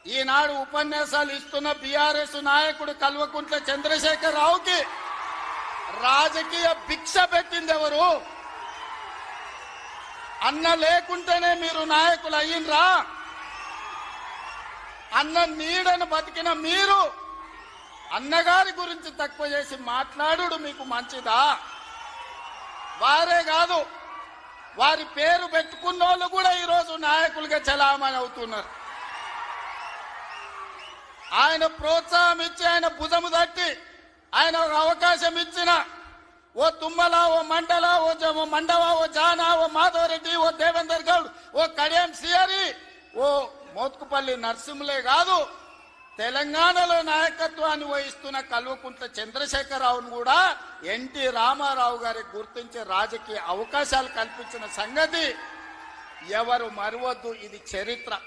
ఈనాడు ఉపన్యాసాలు ఇస్తున్న బీఆర్ఎస్ నాయకుడు కల్వకుంట్ల చంద్రశేఖర్ రావుకి రాజకీయ భిక్ష పెట్టింది ఎవరు? అన్న లేకుంటేనే మీరు నాయకులు అయ్యిండ్రా? అన్న నీడను బతికిన మీరు అన్నగారి గురించి తక్కువ చేసి మాట్లాడు మీకు మంచిదా? వారే కాదు, వారి పేరు పెట్టుకున్న వాళ్ళు కూడా ఈరోజు నాయకులుగా చలామణి అవుతున్నారు. ఆయన ప్రోత్సాహం ఇచ్చి, ఆయన భుజము తట్టి, ఆయన ఒక అవకాశం ఇచ్చిన ఓ తుమ్మల, ఓ మండల, ఓ మండవ, ఓ జానా, ఓ మాధవరెడ్డి, ఓ దేవేందర్ గౌడ్, ఓ కడియం సియరి, ఓ మోత్కుపల్లి నరసింహులే కాదు, తెలంగాణలో నాయకత్వాన్ని వహిస్తున్న కల్వకుంట్ల చంద్రశేఖరరావును కూడా ఎన్టీ రామారావు గారికి గుర్తించే రాజకీయ అవకాశాలు కల్పించిన సంగతి ఎవరు మరవద్దు. ఇది చరిత్ర.